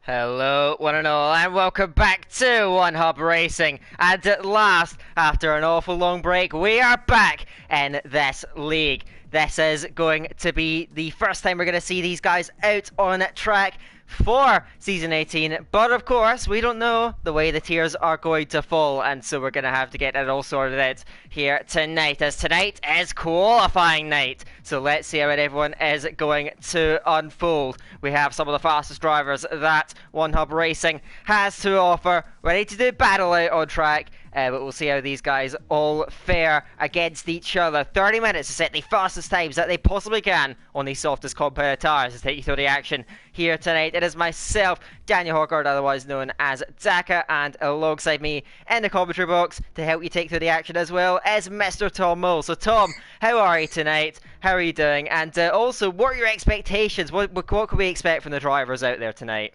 Hello, one and all, and welcome back to One Hub Racing. And at last, after an awful long break, we are back in this league. This is going to be the first time we're going to see these guys out on track for Season 18. But of course, we don't know the way the tiers are going to fall, and so we're going to have to get it all sorted out here tonight, as tonight is qualifying night. So let's see how everyone is going to unfold. We have some of the fastest drivers that One Hub Racing has to offer, ready to do battle out on track. But we'll see how these guys all fare against each other. 30 minutes to set the fastest times that they possibly can on the softest competitors. To take you through the action here tonight, it is myself, Daniel Hawkard, otherwise known as Daka, and alongside me in the commentary box to help you take through the action as well as Mr. Tom Mull. So Tom, how are you tonight? How are you doing? And also, what are your expectations? What can we expect from the drivers out there tonight?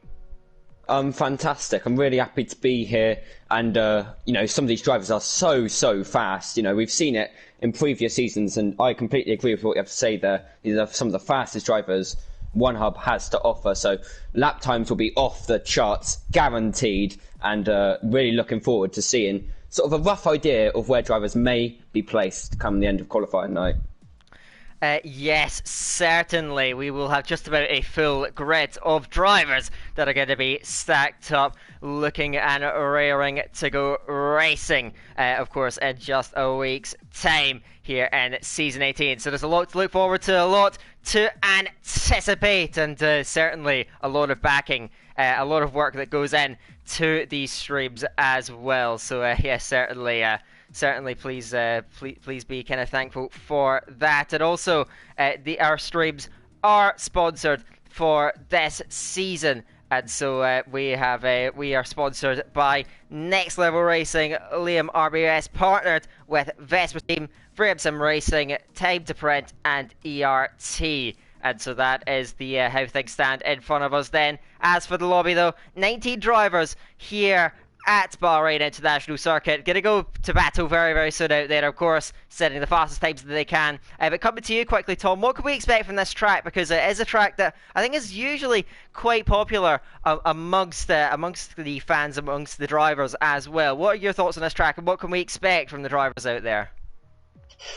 Fantastic. I'm really happy to be here, and some of these drivers are so fast. We've seen it in previous seasons, and I completely agree with what you have to say there. These are some of the fastest drivers One Hub has to offer, so lap times will be off the charts, guaranteed, and really looking forward to seeing sort of a rough idea of where drivers may be placed come the end of qualifying night. Yes, certainly. We will have just about a full grid of drivers that are going to be stacked up, looking and raring to go racing, of course, in just a week's time here in Season 18. So there's a lot to look forward to, a lot to anticipate, and certainly a lot of backing, a lot of work that goes in to these streams as well. So yes, certainly, please be kind of thankful for that. And also, our streams are sponsored for this season, and so we are sponsored by Next Level Racing, Liam RBS, partnered with Vespa Team, Freedom Sim Racing, Time to Print, and ERT. And so that is the how things stand in front of us. Then, as for the lobby, though, 19 drivers here at Bahrain International Circuit. Going to go to battle very soon out there, of course, setting the fastest times that they can. But coming to you quickly, Tom, what can we expect from this track? Because it is a track that I think is usually quite popular amongst the fans, amongst the drivers as well. What are your thoughts on this track, and what can we expect from the drivers out there?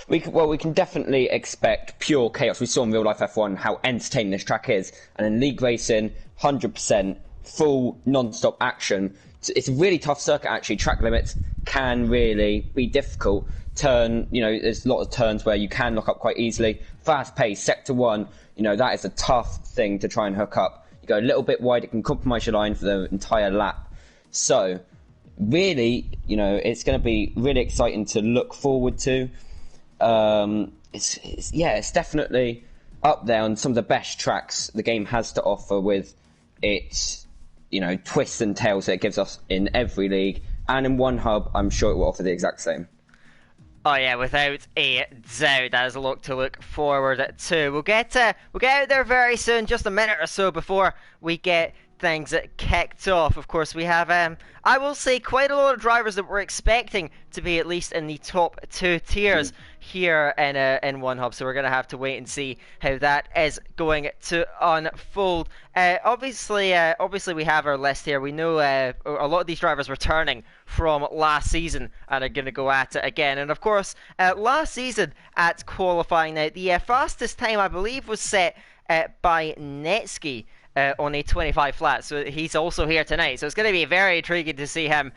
We can definitely expect pure chaos. We saw in real life F1 how entertaining this track is, and in league racing, 100% full non-stop action. It's a really tough circuit, actually. Track limits can really be difficult. There's a lot of turns where you can lock up quite easily. Fast pace, sector one, that is a tough thing to try and hook up. You go a little bit wide, it can compromise your line for the entire lap. So, really, it's going to be really exciting to look forward to. It's definitely up there on some of the best tracks the game has to offer, with its twists and tails that it gives us in every league, and in One Hub, I'm sure it will offer the exact same. Oh yeah, without a doubt, that is a lot to look forward to. We'll get out there very soon, just a minute or so before we get things kicked off. Of course, we have, I will say, quite a lot of drivers that we're expecting to be at least in the top two tiers here in One Hub. So we're going to have to wait and see how that is going to unfold. Obviously, we have our list here. We know a lot of these drivers returning from last season and are going to go at it again. And of course, last season at qualifying night, the fastest time I believe was set by Netsky. On a 25 flat, so he's also here tonight, so it's going to be very intriguing to see him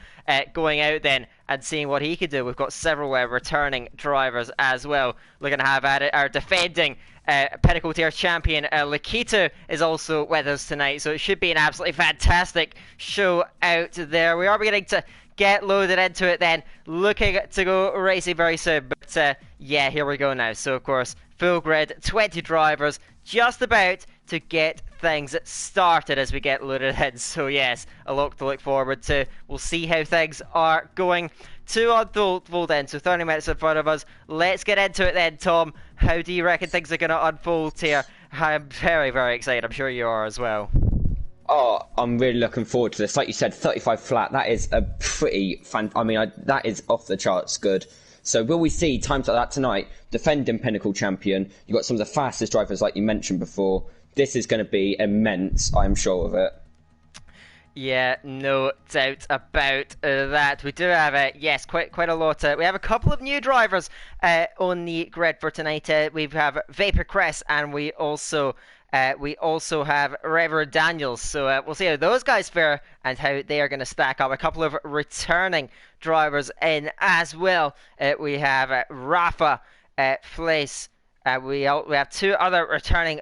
going out then and seeing what he could do. We've got several returning drivers as well. We're going to have at it our defending Pinnacle Tier champion Lakito is also with us tonight, so it should be an absolutely fantastic show out there. We are beginning to get loaded into it then, looking to go racing very soon, but yeah, here we go now. So of course, full grid, 20 drivers, just about to get things started as we get loaded in. So yes, a lot to look forward to. We'll see how things are going to unfold then. So 30 minutes in front of us. Let's get into it then, Tom. How do you reckon things are going to unfold here? I'm very excited. I'm sure you are as well. Oh, I'm really looking forward to this. Like you said, 35 flat. That is a pretty that is off the charts good. So will we see times like that tonight? Defending Pinnacle champion. You've got some of the fastest drivers like you mentioned before. This is going to be immense, I'm sure of it. Yeah, no doubt about that. We do have, yes, quite a lot. We have a couple of new drivers on the grid for tonight. We have Vapor Crest, and we also have Rever Daniels. So we'll see how those guys fare and how they are going to stack up. A couple of returning drivers in as well. We have Rafa, Flace. We have three other returning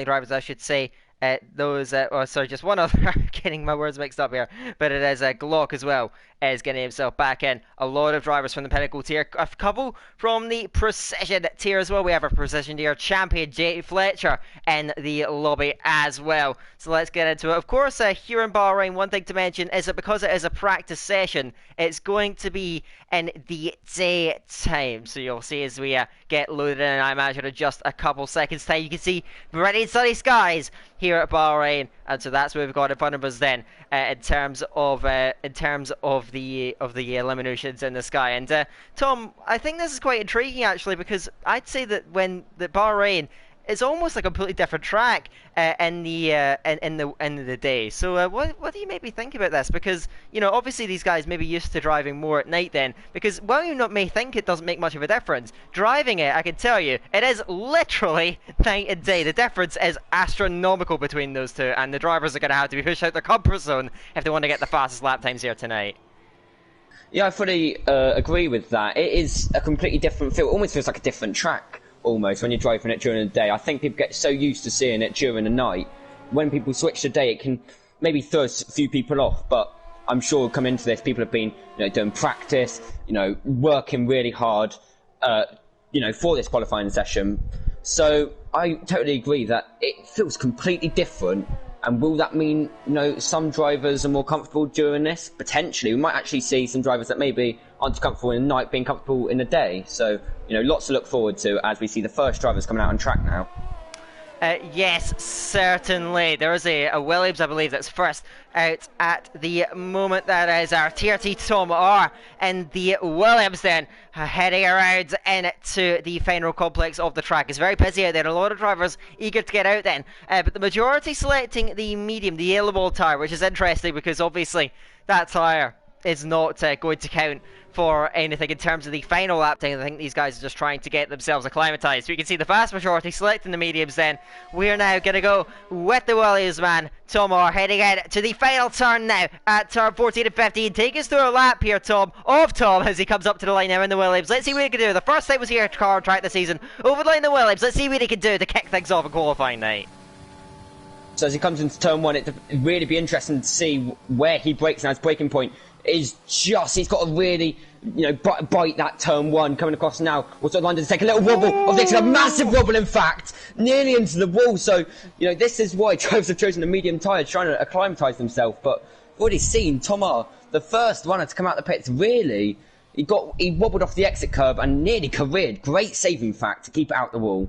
drivers, I should say. Just one other. I'm getting my words mixed up here, but it is Glock as well is getting himself back in. A lot of drivers from the Pinnacle tier, a couple from the Precision tier as well. We have a Precision tier champion, Jay Fletcher, in the lobby as well. So let's get into it. Of course, here in Bahrain, one thing to mention is that because it is a practice session, it's going to be in the daytime. So you'll see as we get loaded in, I imagine in just a couple seconds time, you can see bright and sunny skies here at Bahrain, and so that's what we've got in front of us then in terms of the eliminations in the sky. And Tom, I think this is quite intriguing actually, because I'd say that when the Bahrain is almost a completely different track in the day. So what do you maybe think about this? Because obviously these guys may be used to driving more at night then. Because while you may think it doesn't make much of a difference, driving it, I can tell you, it is literally night and day. The difference is astronomical between those two, and the drivers are going to have to be pushed out their comfort zone if they want to get the fastest lap times here tonight. Yeah, I fully agree with that. It is a completely different feel. It almost feels like a different track. Almost when you're driving it during the day. I think people get so used to seeing it during the night. When people switch to day, it can maybe throw a few people off. But I'm sure come into this, people have been doing practice, working really hard, for this qualifying session. So I totally agree that it feels completely different. And will that mean some drivers are more comfortable during this? Potentially, we might actually see some drivers that maybe aren't comfortable in the night being comfortable in the day. So lots to look forward to as we see the first drivers coming out on track now. Yes, certainly. There is a Williams, I believe, that's first out at the moment. That is our TRT Tom R and the Williams then heading around into the final complex of the track. It's very busy out there, and a lot of drivers eager to get out then. But the majority selecting the medium, the yellow ball tyre, which is interesting because obviously that tyre is not going to count for anything in terms of the final lap time. I think these guys are just trying to get themselves acclimatized. So you can see the vast majority selecting the mediums then. We're now going to go with the Williams man, Tom R, heading in to the final turn now at turn 14 and 15. Take us through a lap here, Tom, of Tom as he comes up to the line now in the Williams. Let's see what he can do. The first time was here at car track this season. Over the line the Williams. Let's see what he can do to kick things off in qualifying night. So as he comes into turn one, it'd really be interesting to see where he breaks now. His breaking point is he's got to really, bite that turn one coming across now. Also, London to take a little wobble. Of this, a massive wobble, in fact, nearly into the wall. So, this is why drivers have chosen a medium tyre, trying to acclimatise themselves. But we've already seen Tom R, the first runner to come out the pits, really, he wobbled off the exit curb and nearly careered. Great save, in fact, to keep it out the wall.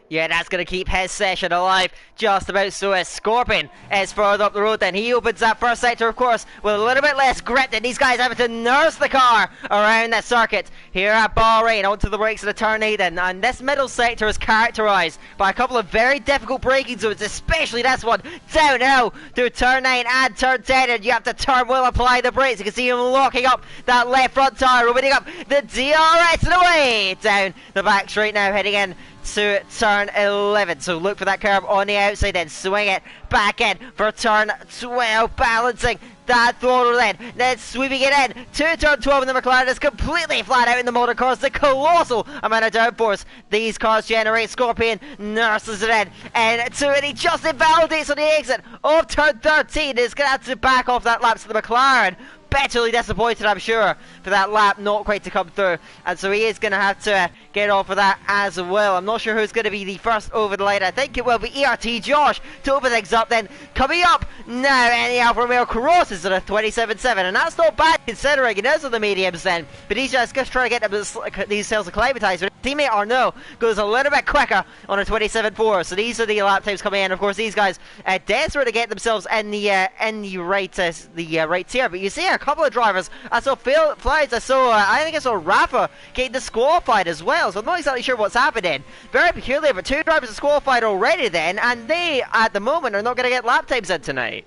Yeah, that's going to keep his session alive just about. So as Scorpion is further up the road, then he opens that first sector, of course, with a little bit less grip than these guys having to nurse the car around the circuit here at Bahrain onto the brakes of the turn 8. And this middle sector is characterised by a couple of very difficult braking zones, especially this one downhill through turn 9 and turn 10. And you have to turn well, apply the brakes. You can see him locking up that left front tyre, opening up the DRS and away down the back straight now, heading in to turn 11. So look for that curve on the outside, then swing it back in for turn 12, balancing that throttle then sweeping it in to turn 12, and the McLaren is completely flat out in the motor cars. The colossal amount of downforce these cars generate. Scorpion nurses it in, and so he just invalidates on the exit of turn 13. Is going to have to back off that lap, so the McLaren bitterly disappointed, I'm sure, for that lap not quite to come through, and so he is going to have to get off of that as well. I'm not sure who's going to be the first over the line. I think it will be ERT Josh to open things up then. Coming up now, and the Alfa Romeo crosses at a 27.7, and that's not bad considering it is on the mediums then, but he's just trying to get these cells acclimatized. But teammate Arnaud goes a little bit quicker on a 27.4, so these are the lap times coming in. Of course, these guys desperate to get themselves in the right tier, but you see a couple of drivers. I saw Phil Flies, I think I saw Rafa getting disqualified as well, so I'm not exactly sure what's happening. Very peculiar, but two drivers disqualified already then, and they at the moment are not going to get lap times in tonight.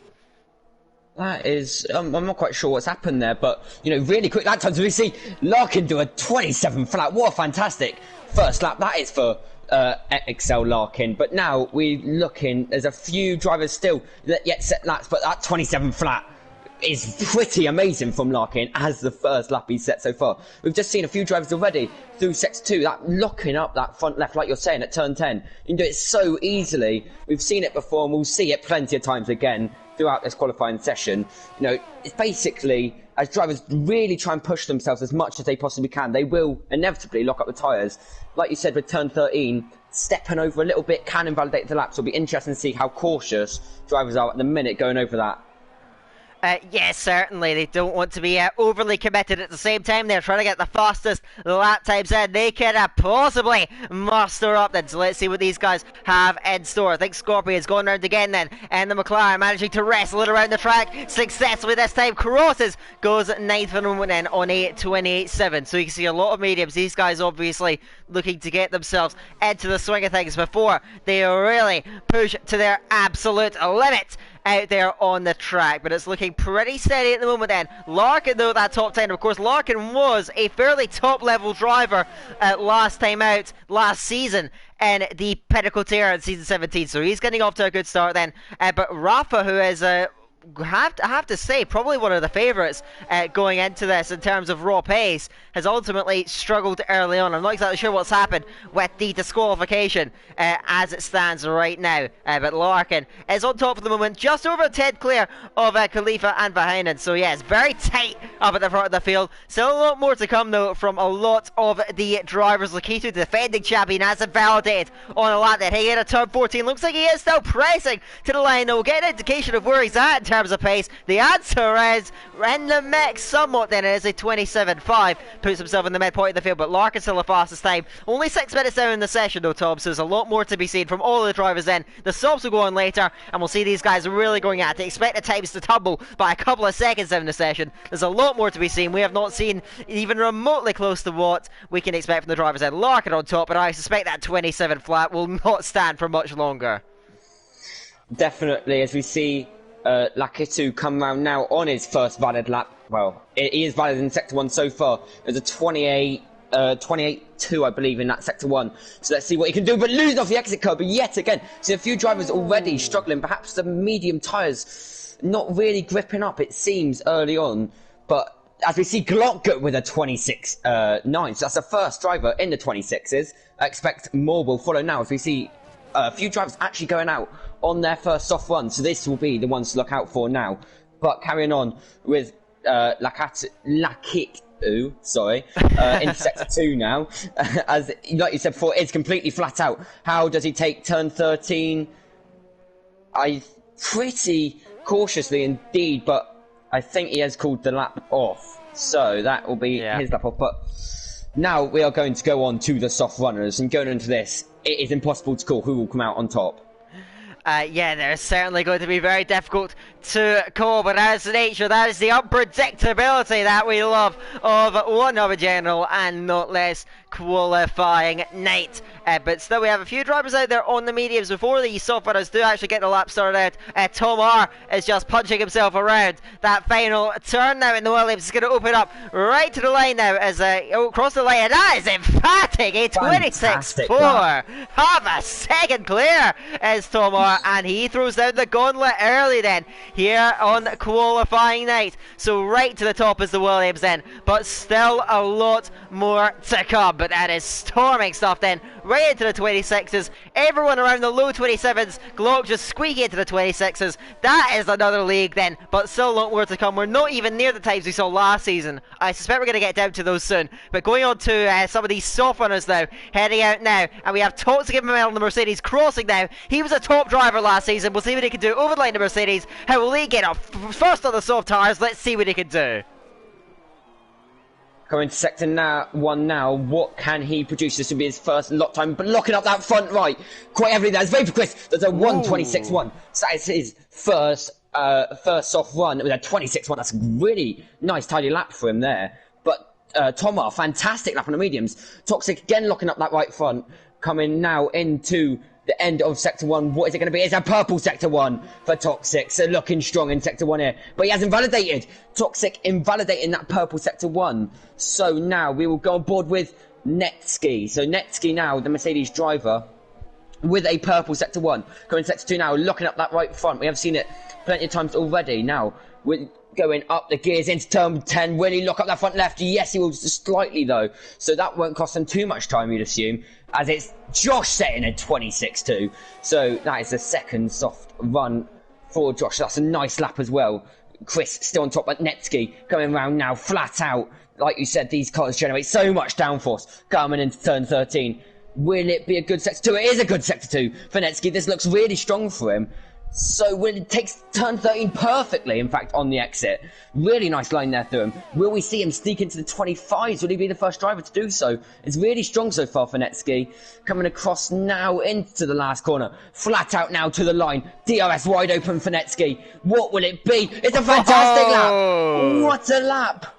That is, I'm not quite sure what's happened there, but, you know, really quick lap times. We see Larkin do a 27 flat. What a fantastic first lap that is for Excel Larkin. But now we're looking, there's a few drivers still that yet set laps, but that 27 flat is pretty amazing from Larkin as the first lap he's set so far. We've just seen a few drivers already through sector 2, that locking up that front left, like you're saying, at turn 10. You can do it so easily. We've seen it before and we'll see it plenty of times again throughout this qualifying session. You know, it's basically, as drivers really try and push themselves as much as they possibly can, they will inevitably lock up the tyres. Like you said with turn 13, stepping over a little bit can invalidate the laps. It'll be interesting to see how cautious drivers are at the minute going over that. Yes, certainly. They don't want to be overly committed. At the same time, they're trying to get the fastest lap times in they can possibly muster up then. So let's see what these guys have in store. I think Scorpion's going round again then. And the McLaren managing to wrestle it around the track successfully this time. Crosses goes 9th for the moment then on a 28.7. So you can see a lot of mediums. These guys obviously looking to get themselves into the swing of things before they really push to their absolute limit out there on the track, but it's looking pretty steady at the moment then. Larkin though, that top 10, of course Larkin was a fairly top level driver last time out last season in the Pinnacle tier in season 17, so he's getting off to a good start then. But Rafa, who is I have to say, probably one of the favourites going into this in terms of raw pace, has ultimately struggled early on. I'm not exactly sure what's happened with the disqualification as it stands right now, but Larkin is on top of the moment, just over 10 clear of Khalifa and Vahainen. So yeah, it's very tight up at the front of the field. Still a lot more to come though from a lot of the drivers. Lakitu, the defending champion, has it validated on a lap that he had a turn 14. Looks like he is still pressing to the line though. We'll get an indication of where he's at in terms of pace. The answer is in the mix somewhat then. It is a 27.5. Puts himself in the midpoint of the field, but Larkin's still the fastest time. Only 6 minutes down in the session though, Tom, so there's a lot more to be seen from all of the drivers then. The subs will go on later and we'll see these guys really going at it. Expect the times to tumble by a couple of seconds down the session. There's a lot more to be seen. We have not seen even remotely close to what we can expect from the drivers then. Larkin on top, but I suspect that 27 flat will not stand for much longer. Definitely, as we see Lakitu come round now on his first valid lap. Well, he is valid in Sector 1 so far. There's a 28.2, I believe, in that Sector 1. So let's see what he can do, but losing off the exit curb yet again. See a few drivers already struggling. Perhaps the medium tyres not really gripping up, it seems, early on. But as we see Glock with a 26.9, so that's the first driver in the 26s. I expect more will follow now as we see a few drivers actually going out on their first soft run, so this will be the ones to look out for now. But carrying on with Lakitu, in Sector 2 now, as like you said before, it's completely flat out. How does he take turn 13? Pretty cautiously indeed, but I think he has called the lap off, so that will be his lap off. But now we are going to go on to the soft runners, and going into this, it is impossible to call who will come out on top. Yeah, they're certainly going to be very difficult to call, but that is the nature, that is the unpredictability that we love of one of a general and not less qualifying night. But still, we have a few drivers out there on the mediums before the soft runners do actually get the lap started out. Tom R is just punching himself around that final turn now in the Williams. Is going to open up right to the line now as across the line, and that is emphatic, a 26.4. Half a second clear is Tom R, and he throws down the gauntlet early then here on qualifying night. So right to the top is the Williams then, but still a lot more to come. But that is storming stuff then, right into the 26s. Everyone around the low 27s. Glock just squeaking into the 26s. That is another league then, but still a lot more to come. We're not even near the times we saw last season. I suspect we're going to get down to those soon. But going on to some of these soft runners now, heading out now, and we have Toxic in the Mercedes crossing now. He was a top driver last season. We'll see what he can do over the line of Mercedes. How will he get up first on the soft tires? Let's see what he can do. Coming to Sector 1 now, what can he produce? This will be his first lot time, but locking up that front right. Quite heavily there. It's Vapor Chris. There's a 1:26.1. So that is his first soft run with a 26.1. That's a really nice, tidy lap for him there. But Tomar, fantastic lap on the mediums. Toxic again locking up that right front. Coming now into the end of Sector 1. What is it going to be? It's a purple Sector 1 for Toxic. So looking strong in Sector 1 here. But he has invalidated. Toxic invalidating that purple Sector 1. So now we will go on board with Netsky. So Netsky now, the Mercedes driver, with a purple Sector 1. Going Sector 2 now, locking up that right front. We have seen it plenty of times already. Now, we're going up the gears into turn 10. Will he lock up that front left? Yes, he will, just slightly though. So that won't cost him too much time, you'd assume, as it's Josh setting a 26-2. So that is the second soft run for Josh. That's a nice lap as well. Chris still on top, but Netsky coming around now, flat out. Like you said, these cars generate so much downforce coming into turn 13. Will it be a good Sector 2? It is a good Sector 2 for Netsky. This looks really strong for him. So will it take turn 13 perfectly, in fact, on the exit. Really nice line there through him. Will we see him sneak into the 25s? Will he be the first driver to do so? It's really strong so far for Netsky. Coming across now into the last corner. Flat out now to the line. DRS wide open for Netsky. What will it be? It's a fantastic lap! What a lap!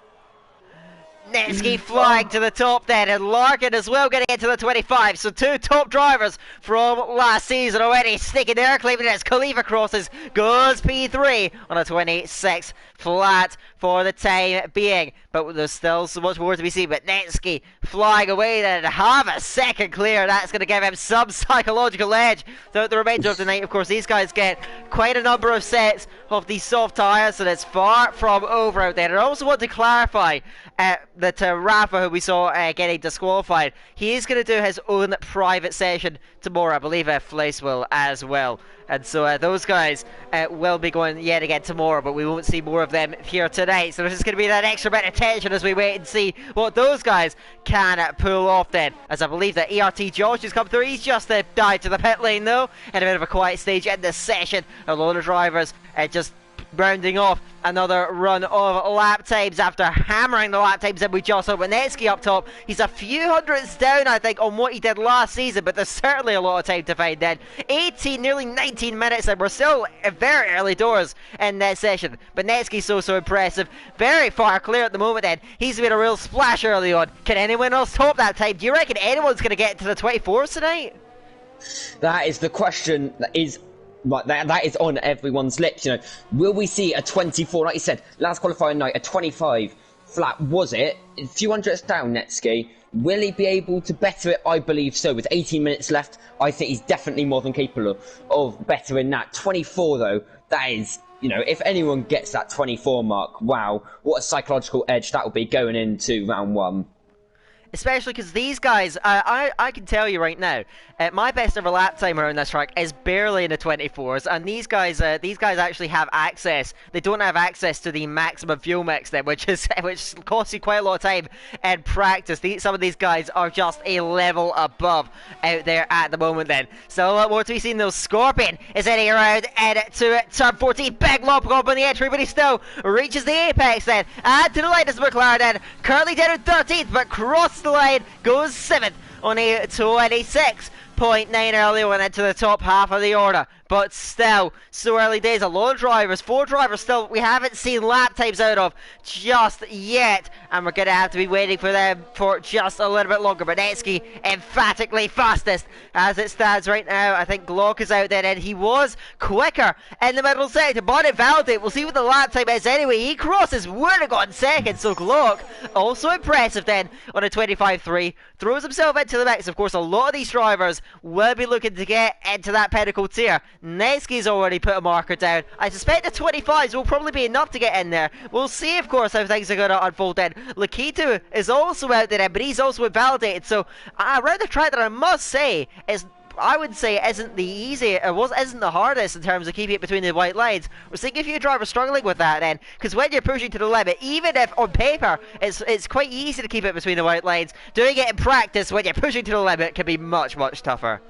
Netsky flying to the top then, and Larkin as well getting into the 25. So two top drivers from last season already sticking there, claiming it as Khalifa crosses, goes P3 on a 26 flat for the time being. But there's still so much more to be seen. But Netsky flying away then, half a second clear. That's going to give him some psychological edge throughout the remainder of the night. Of course, these guys get quite a number of sets of these soft tyres, so that's far from over out there. And I also want to clarify that Rafa, who we saw getting disqualified, he is going to do his own private session tomorrow. I believe Fleiss will as well. And so those guys will be going yet again tomorrow, but we won't see more of them here tonight. So there's just going to be that extra bit of tension as we wait and see what those guys can pull off then. As I believe that ERT Josh has come through. He's just died to the pit lane though, in a bit of a quiet stage in this session. A lot of drivers just rounding off another run of lap times after hammering the lap times that we just saw. But Netsky up top, he's a few hundreds down I think on what he did last season, but there's certainly a lot of time to find then. 18, nearly 19 minutes and we're still very early doors in that session. But Netsky's so impressive, very far clear at the moment then. He's made a real splash early on. Can anyone else top that time? Do you reckon anyone's going to get to the 24s tonight? That is the question that is right, that is on everyone's lips, you know. Will we see a 24, like you said, last qualifying night, a 25 flat, was it? A few hundredths down, Netsky. Will he be able to better it? I believe so. With 18 minutes left, I think he's definitely more than capable of bettering that. 24, though, that is, you know, if anyone gets that 24 mark, wow, what a psychological edge that will be going into round one. Especially because these guys, I can tell you right now, my best ever lap time around this track is barely in the 24s, and these guys actually have access. They don't have access to the maximum fuel mix then, which costs you quite a lot of time in practice. Some of these guys are just a level above out there at the moment then. So a lot more to be seen though. Scorpion is heading around to turn 14. Big lump up on the entry, but he still reaches the apex then. And to the line is McLaren then. Currently down in 13th, but cross the line, goes 7th on a 26.9 early one into the top half of the order. But still, so early days, a lot of drivers, 4 drivers still, we haven't seen lap times out of just yet. And we're going to have to be waiting for them for just a little bit longer. But Netsky emphatically fastest as it stands right now. I think Glock is out there and he was quicker in the middle sector. But it validate, we'll see what the lap time is anyway. He crosses Wernigan second, so Glock also impressive then on a 25.3. Throws himself into the mix. Of course, a lot of these drivers will be looking to get into that pinnacle tier. Netsky's already put a marker down. I suspect the 25s will probably be enough to get in there. We'll see, of course, how things are going to unfold then. Lakitu is also out there, but he's also invalidated. So, around the track that I must say is, I would say, isn't the isn't the hardest in terms of keeping it between the white lines. We're seeing a few drivers struggling with that then, because when you're pushing to the limit, even if on paper it's quite easy to keep it between the white lines, doing it in practice when you're pushing to the limit can be much tougher.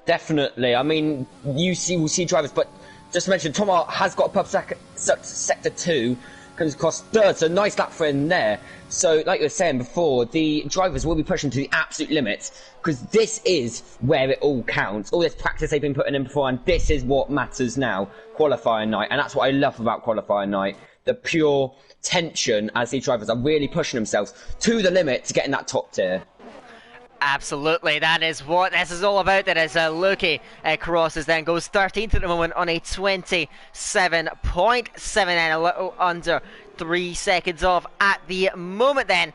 Definitely. I mean, we'll see drivers, but just to mention, Tom has got a purple sector 2, comes across 3rd, so nice lap for him there. So, like you were saying before, the drivers will be pushing to the absolute limits, because this is where it all counts. All this practice they've been putting in before, and this is what matters now, qualifying night. And that's what I love about qualifying night, the pure tension as these drivers are really pushing themselves to the limit to get in that top tier. Absolutely, that is what this is all about. That is Luki crosses, then goes 13th at the moment on a 27.79, a little under 3 seconds off at the moment. Then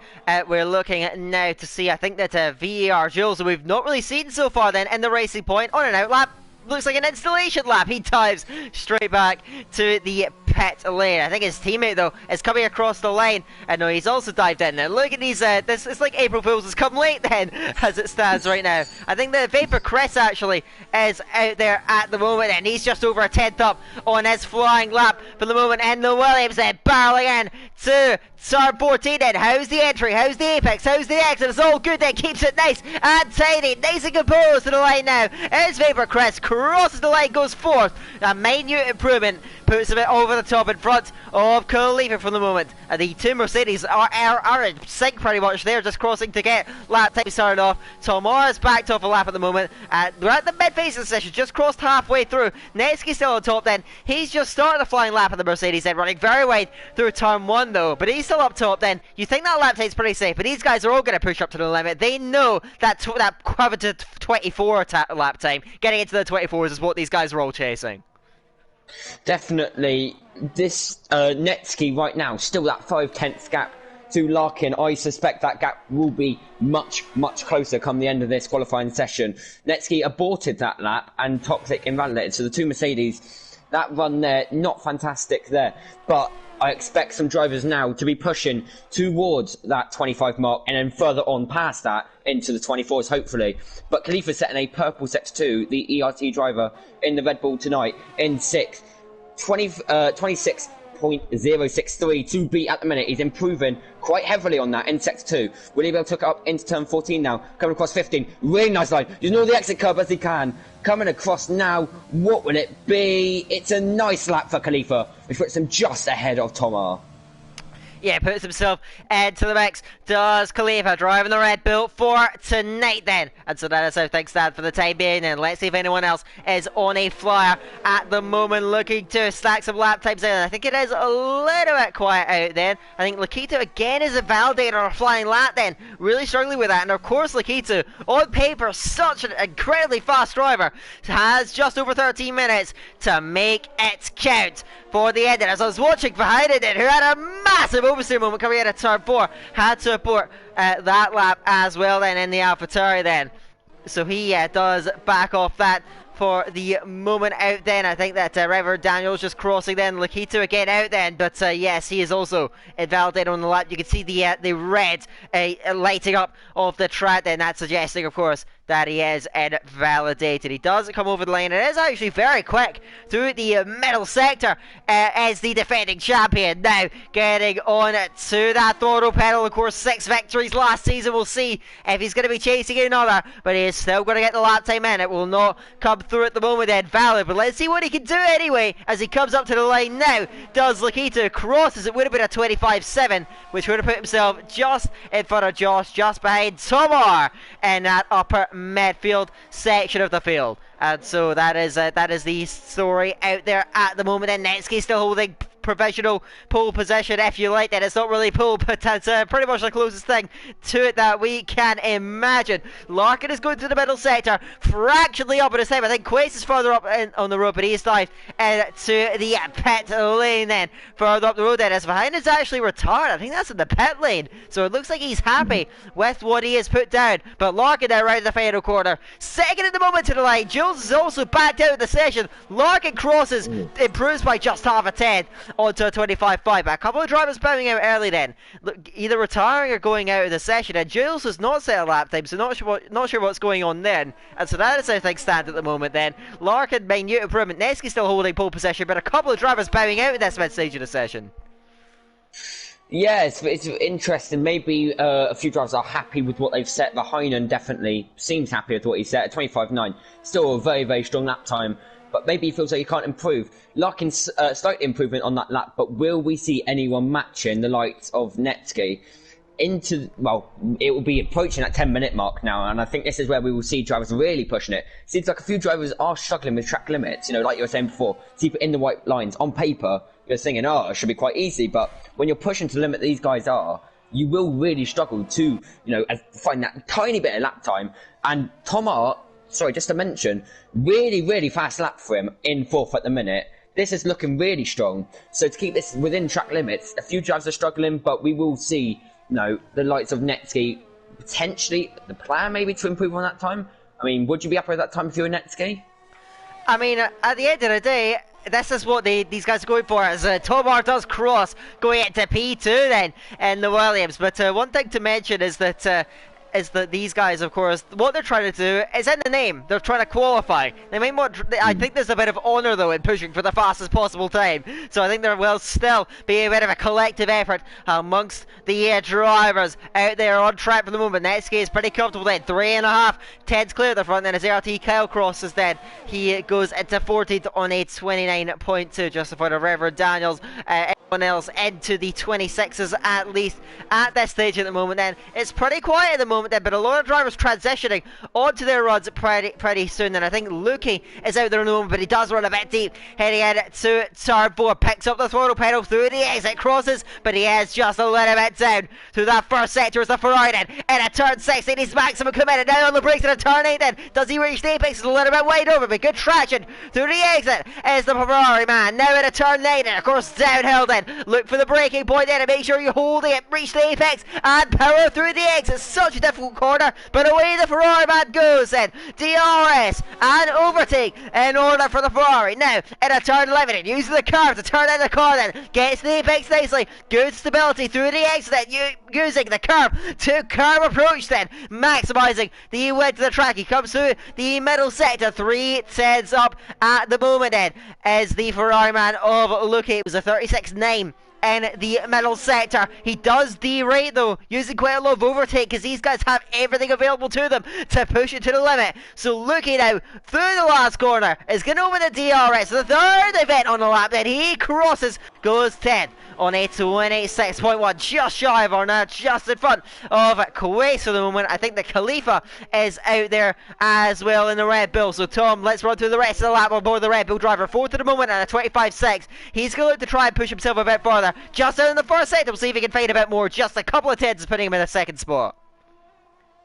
we're looking now to see, I think that VAR Jules, who we've not really seen so far then in the Racing Point, on and out lap. Looks like an installation lap. He dives straight back to the pit lane. I think his teammate, though, is coming across the lane. And no, he's also dived in there. Look at these. It's like April Fool's has come late then, as it stands right now. I think the Vapor Crest actually is out there at the moment, and he's just over a 10th up on his flying lap for the moment. And the Williams then barreling in to turn 14 then. How's the entry? How's the apex? How's the exit? It's all good then. Keeps it nice and tidy. Nice and composed to the line now. As Vapor Crest crosses the line, goes fourth. A minute improvement puts him over the top in front of Khalifa for the moment. And the two Mercedes are in sync pretty much. They're just crossing to get lap time started off. Tomara's backed off a lap at the moment. We're at the mid phase of the session, just crossed halfway through. Nevsky's still on top then. He's just started the flying lap of the Mercedes then, running very wide through turn 1 though. But he's still up top then. You think that lap time's pretty safe, but these guys are all going to push up to the limit. They know that that coveted 24 lap time, getting into the 24s is what these guys are all chasing. Definitely, this Netsky right now, still that 5/10 gap to Larkin. I suspect that gap will be much closer come the end of this qualifying session. Netsky aborted that lap and Toxic invalidated, so the two Mercedes, that run there, not fantastic there, but I expect some drivers now to be pushing towards that 25 mark and then further on past that into the 24s hopefully. But Khalifa setting a purple Sector 2, the ERT driver in the Red Bull tonight, in 6th, 26.063 to beat at the minute. He's improving quite heavily on that in Sector 2. Will he be able to took it up into turn 14 now? Coming across 15. Really nice line. Using all the exit curve as he can. Coming across now. What will it be? It's a nice lap for Khalifa, which puts him just ahead of Tomar. Yeah, puts himself to the max. Does Khalifa driving the Red Bull for tonight then? And so that is how things stand for the time being. And let's see if anyone else is on a flyer at the moment, looking to stack some lap times in. I think it is a little bit quiet out then. I think Lakitu again is a validator on a flying lap then. Really struggling with that. And of course Lakitu, on paper, such an incredibly fast driver, has just over 13 minutes to make it count for the end. And as I was watching behind it then, who had a massive oversteer moment coming out of turn 4, had to abort that lap as well then in the AlphaTauri then. So he does back off that for the moment out then. I think that Reverend Daniel's just crossing then. Lakitu again out then, but yes, he is also invalidated on the lap. You can see the red lighting up of the track then. That's suggesting, of course, that he is invalidated. He does come over the lane. It is actually very quick through the middle sector as the defending champion now getting on to that throttle pedal. Of course, 6 victories last season. We'll see if he's going to be chasing another, but he is still going to get the lap time in. It will not come through at the moment then, valid, but let's see what he can do anyway as he comes up to the line now. Does Lakitu crosses? It would have been a 25.7, which would have put himself just in front of Josh, just behind Tomar in that upper midfield section of the field. And so that is the story out there at the moment. And Netsky still holding provisional pole position, if you like. That it's not really pole, but that's pretty much the closest thing to it that we can imagine. Larkin is going to the middle sector, fractionally up at his time. I think Quace is further up on the road, but he's dived to the pit lane then. Further up the road then, as behind is actually retired. I think that's in the pit lane. So it looks like he's happy with what he has put down. But Larkin now right in the final corner. Second at the moment to the line. Jules is also backed out of the session. Larkin crosses, improves by just half a 10 onto a 25.5. But a couple of drivers bowing out early then, either retiring or going out of the session. And Jules has not set a lap time, so not sure what's going on then. And so that is how things stand at the moment then. Larkin, minute improvement. Nesky still holding pole position, but a couple of drivers bowing out in this mid stage of the session. Yeah, it's interesting. Maybe a few drivers are happy with what they've set. The Heinen definitely seems happy with what he set at 25.9. Still a very strong lap time, but maybe he feels like he can't improve. Larkin's slight improvement on that lap, but will we see anyone matching the likes of Netsky? Well, it will be approaching that 10-minute mark now, and I think this is where we will see drivers really pushing it. Seems like a few drivers are struggling with track limits, like you were saying before. Keep it in the white lines. On paper, you're thinking, it should be quite easy, but when you're pushing to the limit these guys are, you will really struggle to, find that tiny bit of lap time. And Tom Hart, sorry, just to mention, really fast lap for him in 4th at the minute. This is looking really strong. So to keep this within track limits, a few drivers are struggling, but we will see, the likes of Netsky, potentially the plan maybe to improve on that time. I mean, would you be happy with that time if you were Netsky? I mean, at the end of the day, this is what these guys are going for, as Tom Hart does cross, going into P2 then in the Williams. But one thing to mention is that these guys, of course, what they're trying to do is in the name. They're trying to qualify. I think there's a bit of honour, though, in pushing for the fastest possible time. So I think there will still be a bit of a collective effort amongst the drivers out there on track for the moment. Netsky is pretty comfortable then. 3.5. Ted's clear at the front then as ART Kyle crosses then. He goes into 14th on a 29.2, just before the Reverend Daniels. Everyone else into the 26s at least at this stage at the moment then. It's pretty quiet at the moment then, but a lot of drivers transitioning onto their runs pretty soon. And I think Lukey is out there in the moment, but he does run a bit deep. Heading in to turn 4, picks up the throttle pedal through the exit, crosses, but he is just a little bit down through that first sector as the Ferrari then. In a turn 6, it is maximum committed, now on the brakes in a turn 8 then. Does he reach the apex? It's a little bit wide over, but good traction through the exit is the Ferrari man. Now in a turn 9 and of course downhill then. Look for the braking point then and make sure you're holding it. Reach the apex and power through the exit. Such a difficult corner, but away the Ferrari man goes then. DRS and overtake in order for the Ferrari. Now in a turn 11 and using the curve to turn in the car then. Gets the apex nicely. Good stability through the exit then. Using the curve to curve approach then. Maximising the width of the track. He comes through the middle sector. 3/10 up at the moment then as the Ferrari man of Lucky. It was a 36.9 in the middle sector. He does derate though, using quite a lot of overtake because these guys have everything available to them to push it to the limit. So looking now through the last corner is going to open the DRS, the third event on the lap. Then he crosses, goes 10th on a 26.1, just shy of our now, just in front of Kuwait for the moment. I think the Khalifa is out there as well in the Red Bull. So Tom, let's run through the rest of the lap on board the Red Bull driver. 4th at the moment at a 25.6. He's going to look to try and push himself a bit further. Just out in the first sector, we'll see if he can find a bit more. Just a couple of tens is putting him in a second spot.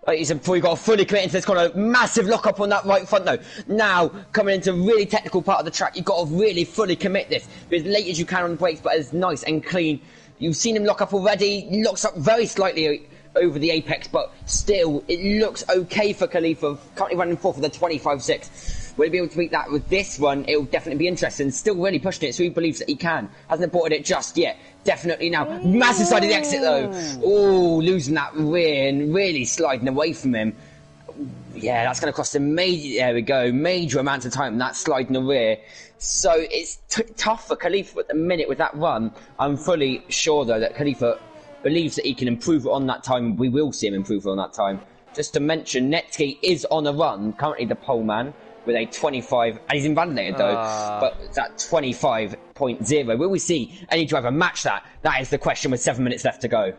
Before you got to fully commit into this corner, massive lock up on that right front though. Now, coming into a really technical part of the track, you've got to really fully commit this. Be as late as you can on the brakes, but as nice and clean. You've seen him lock up already. He locks up very slightly over the apex, but still, it looks okay for Khalifa. Currently running 4th for the 25.6. Will he be able to beat that with this one? It will definitely be interesting. Still really pushing it, so he believes that he can. Hasn't aborted it just yet. Definitely now. Massive side of the exit though. Oh, losing that rear and really sliding away from him. Yeah, that's going to cost him major amounts of time, that sliding the rear. So it's tough for Khalifa at the minute with that run. I'm fully sure though that Khalifa believes that he can improve on that time. We will see him improve on that time. Just to mention, Netsky is on a run, currently the pole man, with a 25, and he's invalidated though, but it's at 25.0. Will we see any driver match that? That is the question with 7 minutes left to go.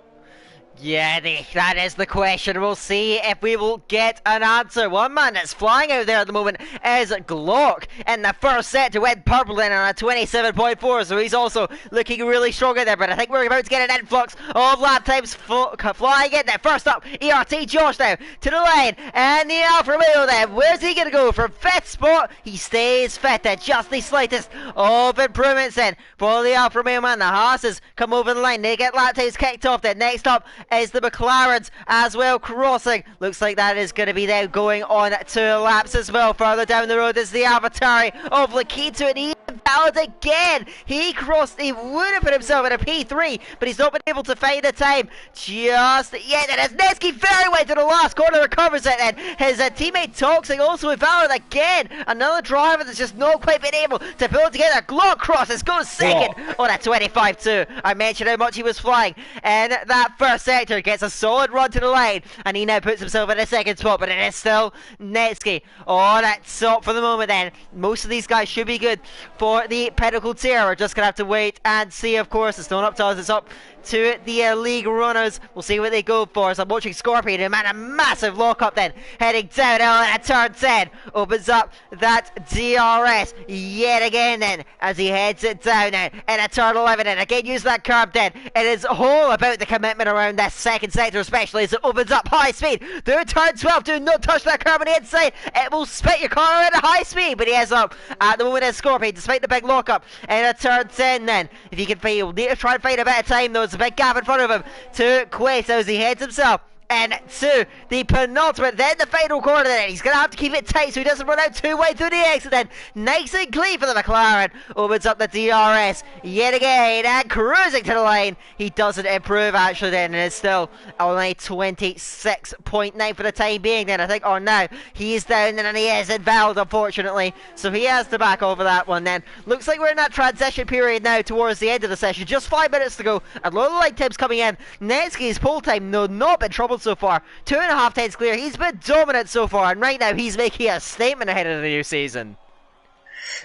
Yeah, that is the question. We'll see if we will get an answer. One man that's flying out there at the moment is Glock in the first set to win purple then on a 27.4, so he's also looking really strong out there, but I think we're about to get an influx of lap times flying in there. First up, ERT Josh now to the lane, and the Alfa Romeo then. Where's he going to go? From 5th spot, he stays 5th then. Just the slightest of improvements then for the Alfa Romeo man. The Haas's come over the line. They get lap times kicked off then. Next up is the McLarens as well crossing. Looks like that is going to be them going on 2 laps as well. Further down the road is the Avatari of Lakito, and he invalid again. He crossed, he would have put himself in a P3, but he's not been able to find the time just yet. And as Nesky very way to the last corner recovers it, and his teammate Toxic also invalid again. Another driver that's just not quite been able to pull it together. Glock crosses, goes second on a 25.2. I mentioned how much he was flying in that first sector. Gets a solid run to the line, and he now puts himself in a second spot, but it is still Netsky on at top for the moment then. Most of these guys should be good for the pinnacle tier. We're just going to have to wait and see, of course. It's not up to us, it's up to the league runners. We'll see what they go for. So I'm watching Scorpion, and man, a massive lock-up then, heading down at turn 10. Opens up that DRS yet again then, as he heads it down now, and at turn 11, and again use that curb then. It is all about the commitment around that second sector, especially as it opens up high speed through turn 12. Do not touch that curb on the inside. It will spit your car at a high speed, but he is up at the moment as Scorpion, despite the big lockup. And at turn 10 then, if he can find, he'll need to try and find a better time though. It's a big gap in front of him to Quace as he heads himself and to the penultimate, then the final corner then. He's going to have to keep it tight so he doesn't run out two-way through the exit then. Nice and clean for the McLaren. Opens up the DRS yet again and cruising to the line. He doesn't improve actually then, and it's still only 26.9 for the time being then, I think. Oh, now he is down and he is invalid unfortunately. So he has to back over that one then. Looks like we're in that transition period now towards the end of the session. Just 5 minutes to go. And low line tips coming in. Netsky's pole time, no, not been troubled so far. 2.5 tenths clear. He's been dominant so far, and right now he's making a statement ahead of the new season.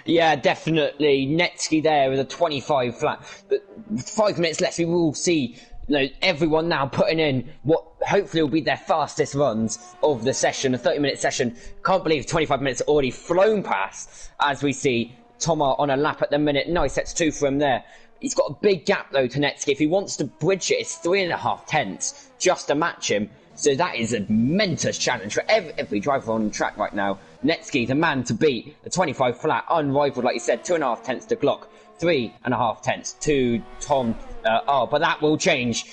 Yeah, definitely. Netsky there with a 25 flat. But 5 minutes left, we will see everyone now putting in what hopefully will be their fastest runs of the session, a 30-minute session. Can't believe 25 minutes already flown past as we see Thomas on a lap at the minute. Nice, that's 2 for him there. He's got a big gap though to Netsky. If he wants to bridge it, it's 3.5 tenths just to match him. So that is a momentous challenge for every driver on the track right now. Netsky, the man to beat. The 25 flat, unrivaled, like you said, 2.5 tenths to Glock, 3.5 tenths to Tom R. But that will change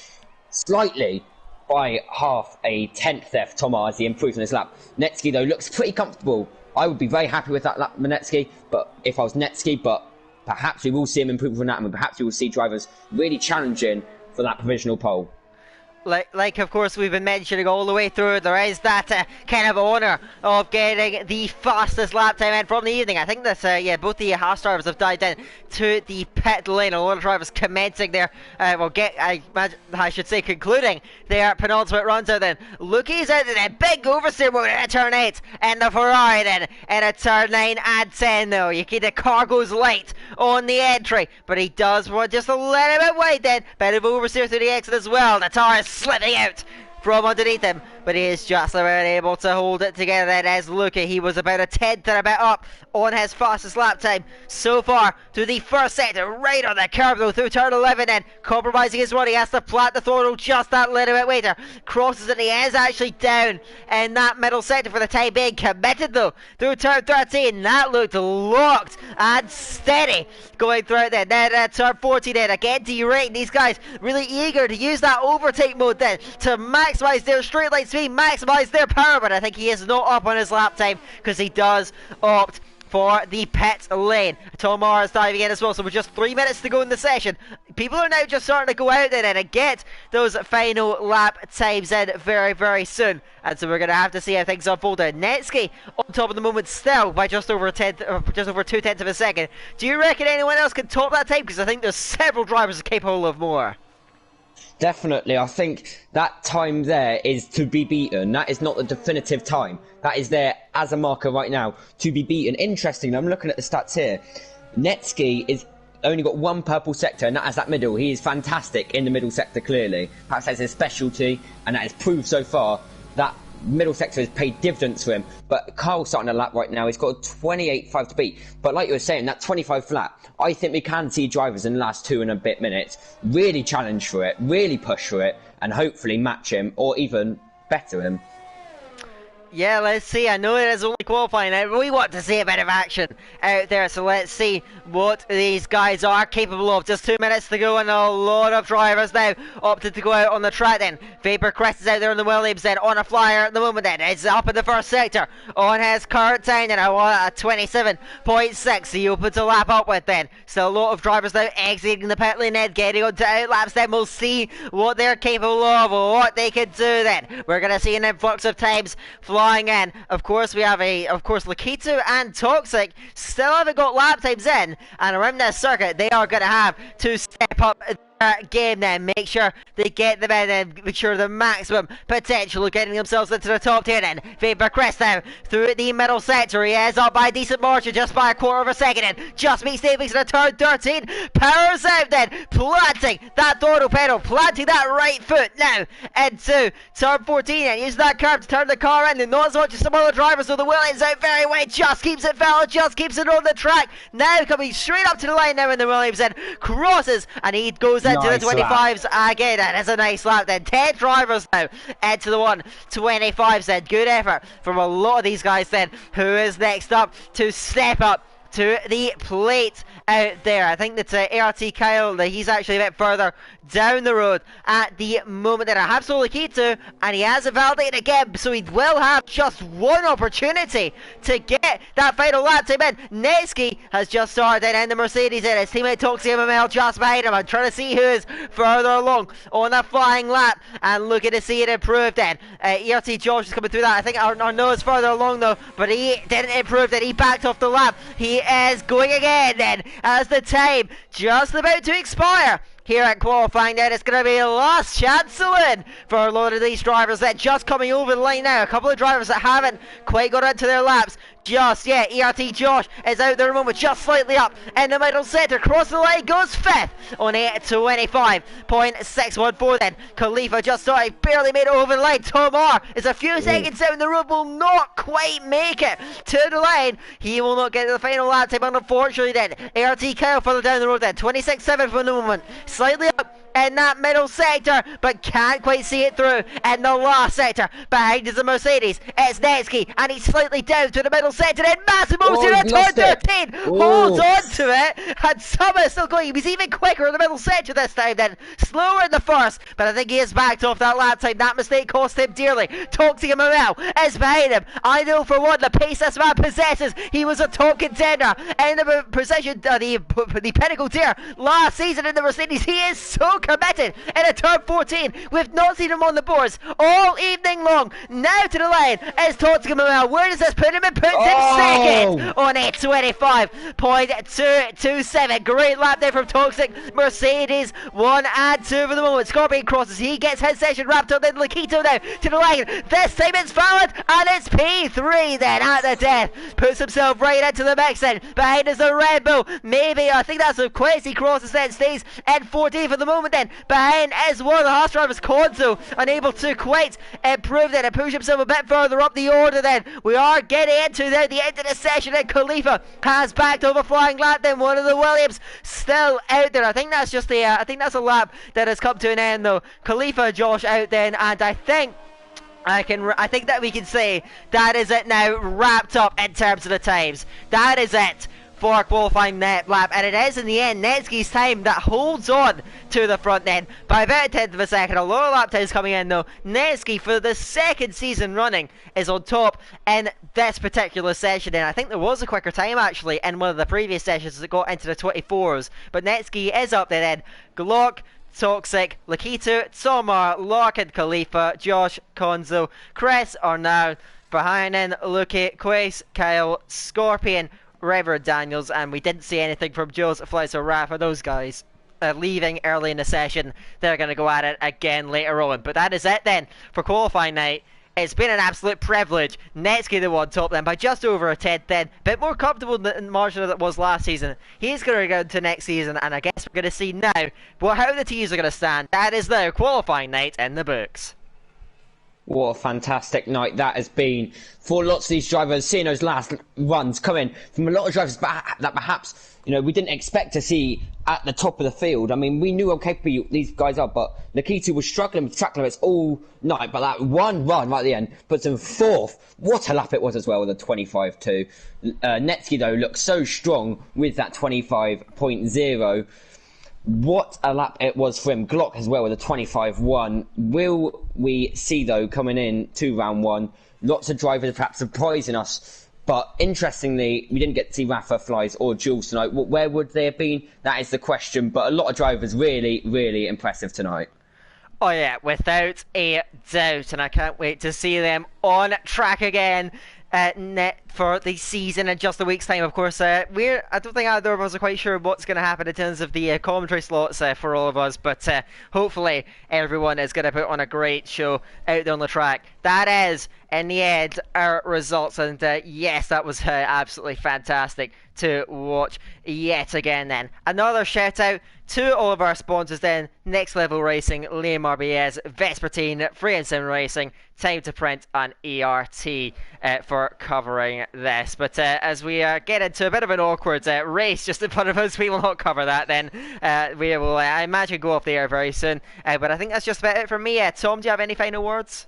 slightly by half a tenth there for Tom R as he improves on his lap. Netsky though looks pretty comfortable. I would be very happy with that lap with Netsky, but if I was Netsky, but perhaps we will see him improve on that, and perhaps we will see drivers really challenging for that provisional pole. Like of course we've been mentioning all the way through, there is that kind of honour of getting the fastest lap time in from the evening. I think that both the Haas drivers have dived in to the pit lane. A lot of drivers commencing their I should say concluding their penultimate runs out then. Lookie's out in a big oversteer mode at turn 8, and the Ferrari then in a turn 9 and 10 though. You see the car goes light on the entry, but he does run just a little bit wide then. Bit of oversteer through the exit as well. The tire is slipping out from underneath him, but he is just about able to hold it together then as Luca. He was about a tenth and a bit up on his fastest lap time so far through the first sector, right on the curb though through turn 11 then, compromising his run. He has to plant the throttle just that little bit later, crosses it, he is actually down in that middle sector for the time being, committed though through turn 13. That looked locked and steady going through it then turn 14 then, again derating. These guys really eager to use that overtake mode then to maximize their straight line speed, maximize their power, but I think he is not up on his lap time because he does opt for the pit lane. Tom R is diving in as well, so with just 3 minutes to go in the session, people are now just starting to go out there and get those final lap times in very, very soon. And so we're going to have to see how things unfold. Netsky on top of the moment still by just over 2 tenths of a second. Do you reckon anyone else can top that time? Because I think there's several drivers capable of more. Definitely, I think that time there is to be beaten. That is not the definitive time. That is there as a marker right now to be beaten. Interesting, I'm looking at the stats here. Netsky is only got 1 purple sector, and that is that middle. He is fantastic in the middle sector, clearly. Perhaps that's his specialty, and that has proved so far that middle sector has paid dividends for him. But Carl's starting a lap right now. He's got a 28.5 to beat. But like you were saying, that 25 flat, I think we can see drivers in the last 2 and a bit minutes really challenge for it, really push for it, and hopefully match him or even better him. Yeah, let's see. I know it is only qualifying. We want to see a bit of action out there, so let's see what these guys are capable of. Just 2 minutes to go, and a lot of drivers now opted to go out on the track then. Vapor Crest is out there in the Williams then, on a flyer at the moment then. It's up in the first sector on his current time then, at 27.6. He opens a lap up with then. Still a lot of drivers now exiting the pit lane then, getting onto outlaps then. We'll see what they're capable of, what they can do then. We're going to see an influx of times flying in. Of course, we have Lakito and Toxic still haven't got lap times in, and around this circuit, they are going to have to step up their game then. Make sure they get them in and make sure the maximum potential of getting themselves into the top 10 then. Faber Crest now through the middle sector. He is up by a decent margin, just by a quarter of a second in. Just meets Davies in a turn 13. Powers out then, planting that throttle pedal, planting that right foot now into turn 14 and using that curve to turn the car in. And not as much as some other drivers, so the Williams out very way, just keeps it valid, just keeps it on the track. Now coming straight up to the line now in the Williams then crosses and he goes into the 25s again. That is a nice lap then. 10 drivers now into the 125s then. Good effort from a lot of these guys then. Who is next up to step up to the plate out there? I think that's ART Kyle. He's actually a bit further down the road at the moment that I have solo key to, and he has it validated again, so he will have just one opportunity to get that final lap time in. Netsky has just started in the Mercedes in. His teammate Toxic MML just behind him. I'm trying to see who is further along on the flying lap and looking to see it improve then. ERT Josh is coming through that. I think Arnaud is further along though, but he didn't improve that. He backed off the lap. He is going again then as the time just about to expire here at qualifying. Then it's going to be a last chance to win for a lot of these drivers that just coming over the line now. A couple of drivers that haven't quite got into their laps just yet. ERT Josh is out there at the moment, just slightly up in the middle centre. Across the line goes 5th on 8:25.614 then. Khalifa just started, barely made it over the line. Tomar is a few seconds down the road, will not quite make it to the line. He will not get to the final lap time, unfortunately then. ART Kyle further down the road then. 26-7 for the moment. Slightly up in that middle sector, but can't quite see it through in the last sector. Behind is the Mercedes. It's Netsky, and he's slightly down to the middle sector. Then Massimo to turn 13. Holds on to it, and Summit still going. He was even quicker in the middle sector this time then. Slower in the first, but I think he has backed off that lap time. That mistake cost him dearly. Toxic Morel is behind him. I know for one the pace this man possesses. He was a top contender in the position, the pinnacle tier last season in the Mercedes. He is so committed in a turn 14. We've not seen him on the boards all evening long. Now to the line is Toxic Morel. Where does this put him? It puts him second on 8:25.227. Great lap there from Toxic. Mercedes 1 and 2 for the moment. Scorpion crosses. He gets his session wrapped up. Then Lakito now to the line. This time it's valid, and it's P3 then at the death. Puts himself right into the mix then. Behind is the Red Bull. Maybe, I think that's a Quasi crosses then. Stays in 14 for the moment then. Behind is one of the Haas drivers, Konzo, unable to quite improve that and push himself a bit further up the order then. We are getting into the end of the session, and Khalifa has backed over flying lap then. One of the Williams still out there. I think that's just the I think that's a lap that has come to an end though. Khalifa, Josh out then, and I think that we can say that is it now, wrapped up in terms of the times. That is it for qualifying that lap, and it is in the end Netsky's time that holds on to the front then by about a tenth of a second. A lot of lap times coming in though. Netsky, for the second season running, is on top in this particular session, and I think there was a quicker time actually in one of the previous sessions that got into the 24s, but Netsky is up there then. Glock, Toxic, Lakito, Tomar, Larkin, Khalifa, Josh, Konzo, Chris are now behind in Luki, Quace, Kyle, Scorpion, Rever Daniels, and we didn't see anything from Joe's Fly, so Rafa, those guys leaving early in the session. They're going to go at it again later on, but that is it then for qualifying night. It's been an absolute privilege. Netsky the one top then by just over a tenth then. Bit more comfortable than margin that it was last season. He's going to go into next season, and I guess we're going to see now how the teams are going to stand. That is their qualifying night in the books. What a fantastic night that has been for lots of these drivers. Seeing those last runs come in from a lot of drivers that perhaps we didn't expect to see at the top of the field. I mean, we knew how capable these guys are, but Nikita was struggling with track limits all night. But that one run right at the end puts him 4th. What a lap it was as well with a 25.2. Netsky though looks so strong with that 25.0. What a lap it was for him. Glock as well with a 25.1. Will we see though coming in to round 1? Lots of drivers perhaps surprising us. But interestingly, we didn't get to see Rafa, Flies or Jules tonight. Where would they have been? That is the question. But a lot of drivers really, really impressive tonight. Oh yeah, without a doubt. And I can't wait to see them on track again net for the season in just a week's time. Of course, I don't think either of us are quite sure what's going to happen in terms of the commentary slots for all of us, but hopefully everyone is going to put on a great show out there on the track. That is, in the end, our results, and yes, that was absolutely fantastic to watch yet again. Then another shout out to all of our sponsors then: Next Level Racing, Liam RBS, Vespertine, Free and Sim Racing, Time to Print, and ERT for covering this. But as we get into a bit of an awkward race just in front of us, we will not cover that then. We will, I imagine, go off the air very soon. But I think that's just about it from me. Tom, do you have any final words?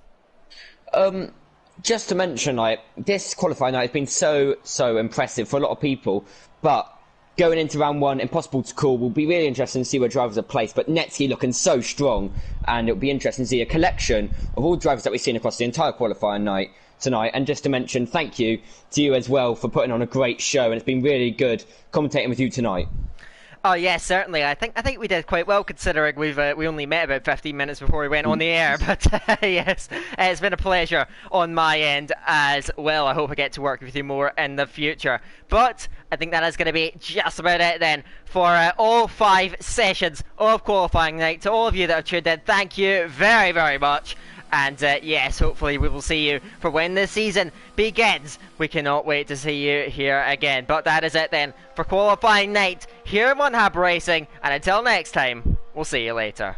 Just to mention, like, this qualifying night has been so impressive for a lot of people, but going into round one, impossible to call. Will be really interesting to see where drivers are placed, but Netsky looking so strong, and it'll be interesting to see a collection of all drivers that we've seen across the entire qualifying night tonight. And just to mention, thank you to you as well for putting on a great show, and it's been really good commentating with you tonight. Oh yes, certainly. I think we did quite well, considering we only met about 15 minutes before we went on the air. But yes, it's been a pleasure on my end as well. I hope I get to work with you more in the future. But I think that is going to be just about it then for all 5 sessions of qualifying night. To all of you that have tuned in, thank you very, very much. And yes, hopefully we will see you for when the season begins. We cannot wait to see you here again. But that is it then for qualifying night here at One Hub Racing. And until next time, we'll see you later.